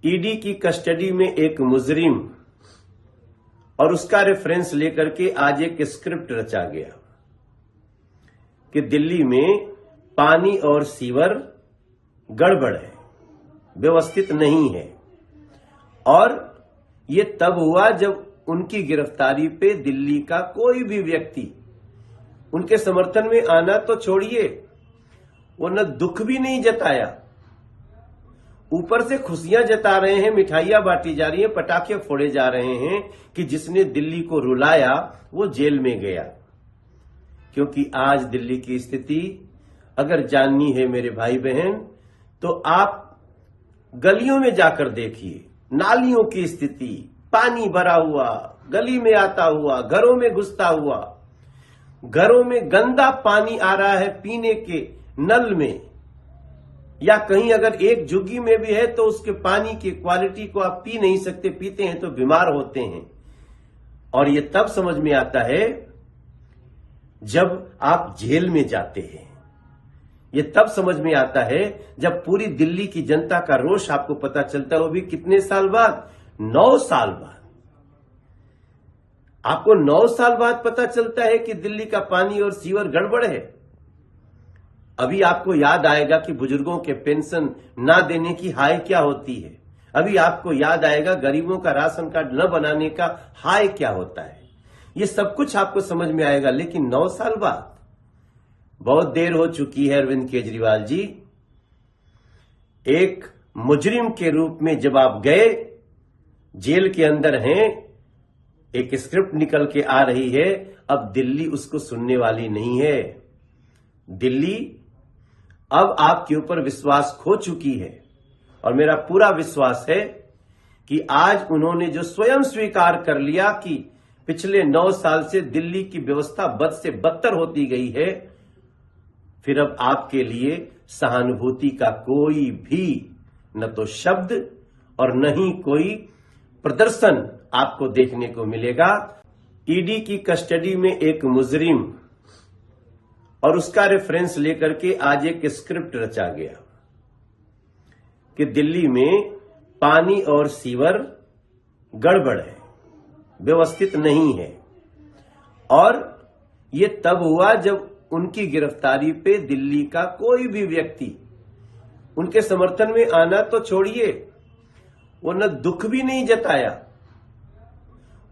ED की custody में एक मुजरिम और उसका रेफरेंस लेकर के आज एक स्क्रिप्ट रचा गया कि दिल्ली में पानी और सीवर गड़बड़ है, व्यवस्थित नहीं है। और ये तब हुआ जब उनकी गिरफ्तारी पे दिल्ली का कोई भी व्यक्ति उनके समर्थन में आना तो छोड़िए, वो न दुख भी नहीं जताया, ऊपर से खुशियां जता रहे हैं, मिठाइयां बांटी जा रही हैं, पटाखे फोड़े जा रहे हैं कि जिसने दिल्ली को रुलाया वो जेल में गया। क्योंकि आज दिल्ली की स्थिति अगर जाननी है मेरे भाई बहन, तो आप गलियों में जाकर देखिए, नालियों की स्थिति, पानी भरा हुआ, गली में आता हुआ, घरों में घुसता हुआ, घरों में गंदा पानी आ रहा है पीने के नल में, या कहीं अगर एक झुग्गी में भी है तो उसके पानी की क्वालिटी को आप पी नहीं सकते, पीते हैं तो बीमार होते हैं। और ये तब समझ में आता है जब आप जेल में जाते हैं, ये तब समझ में आता है जब पूरी दिल्ली की जनता का रोष आपको पता चलता है, वो भी कितने साल बाद, 9 साल बाद। आपको 9 साल बाद पता चलता है कि दिल्ली का पानी और सीवर गड़बड़ है। अभी आपको याद आएगा कि बुजुर्गों के पेंशन ना देने की हाय क्या होती है। अभी आपको याद आएगा गरीबों का राशन कार्ड न बनाने का हाय क्या होता है। ये सब कुछ आपको समझ में आएगा, लेकिन 9 साल बाद, बहुत देर हो चुकी है अरविंद केजरीवाल जी। एक मुजरिम के रूप में जब आप गए, जेल के अंदर हैं, एक स्क्रिप्ट निकल के आ रही है, अब दिल्ली उसको सुनने वाली नहीं है। दिल्ली अब आपके ऊपर विश्वास खो चुकी है, और मेरा पूरा विश्वास है कि आज उन्होंने जो स्वयं स्वीकार कर लिया कि पिछले 9 साल से दिल्ली की व्यवस्था बद से बदतर होती गई है, फिर अब आपके लिए सहानुभूति का कोई भी न तो शब्द और न ही कोई प्रदर्शन आपको देखने को मिलेगा। ईडी की कस्टडी में एक मुजरिम और उसका रेफरेंस लेकर के आज एक स्क्रिप्ट रचा गया कि दिल्ली में पानी और सीवर गड़बड़ है, व्यवस्थित नहीं है। और ये तब हुआ जब उनकी गिरफ्तारी पे दिल्ली का कोई भी व्यक्ति उनके समर्थन में आना तो छोड़िए, वो न दुख भी नहीं जताया,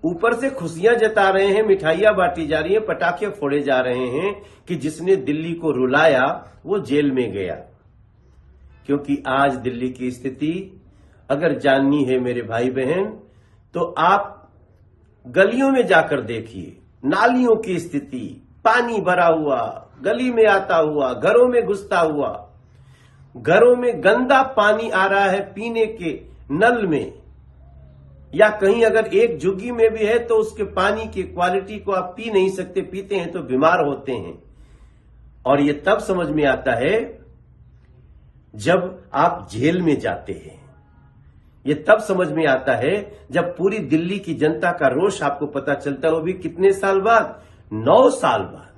ऊपर से खुशियां जता रहे हैं, मिठाइयां बांटी जा रही हैं, पटाखे फोड़े जा रहे हैं कि जिसने दिल्ली को रुलाया वो जेल में गया। क्योंकि आज दिल्ली की स्थिति अगर जाननी है मेरे भाई बहन, तो आप गलियों में जाकर देखिए, नालियों की स्थिति, पानी भरा हुआ, गली में आता हुआ, घरों में घुसता हुआ, घरों में गंदा पानी आ रहा है पीने के नल में, या कहीं अगर एक झुग्गी में भी है तो उसके पानी की क्वालिटी को आप पी नहीं सकते, पीते हैं तो बीमार होते हैं। और ये तब समझ में आता है जब आप जेल में जाते हैं, ये तब समझ में आता है जब पूरी दिल्ली की जनता का रोष आपको पता चलता है, वो भी कितने साल बाद, 9 साल बाद।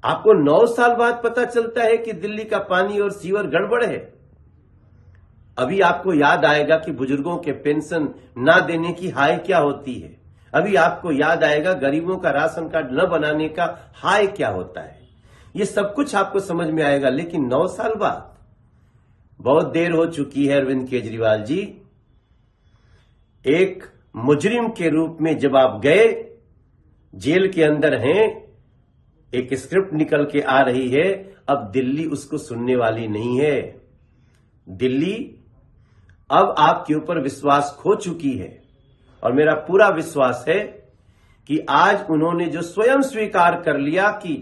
आपको 9 साल बाद पता चलता है कि दिल्ली का पानी और सीवर गड़बड़ है। अभी आपको याद आएगा कि बुजुर्गों के पेंशन ना देने की हाय क्या होती है। अभी आपको याद आएगा गरीबों का राशन कार्ड न बनाने का हाय क्या होता है। ये सब कुछ आपको समझ में आएगा, लेकिन 9 साल बाद, बहुत देर हो चुकी है अरविंद केजरीवाल जी। एक मुजरिम के रूप में जब आप गए, जेल के अंदर हैं, एक स्क्रिप्ट निकल के आ रही है, अब दिल्ली उसको सुनने वाली नहीं है। दिल्ली अब आपके ऊपर विश्वास खो चुकी है, और मेरा पूरा विश्वास है कि आज उन्होंने जो स्वयं स्वीकार कर लिया कि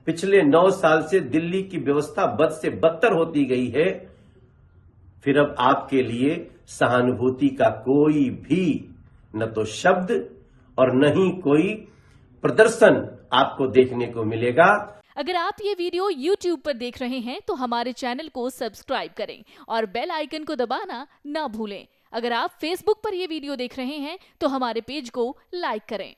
पिछले 9 साल से दिल्ली की व्यवस्था बद से बदतर होती गई है, फिर अब आपके लिए सहानुभूति का कोई भी न तो शब्द और न ही कोई प्रदर्शन आपको देखने को मिलेगा। अगर आप ये वीडियो YouTube पर देख रहे हैं तो हमारे चैनल को सब्सक्राइब करें और बेल आइकन को दबाना ना भूलें। अगर आप Facebook पर ये वीडियो देख रहे हैं तो हमारे पेज को लाइक करें।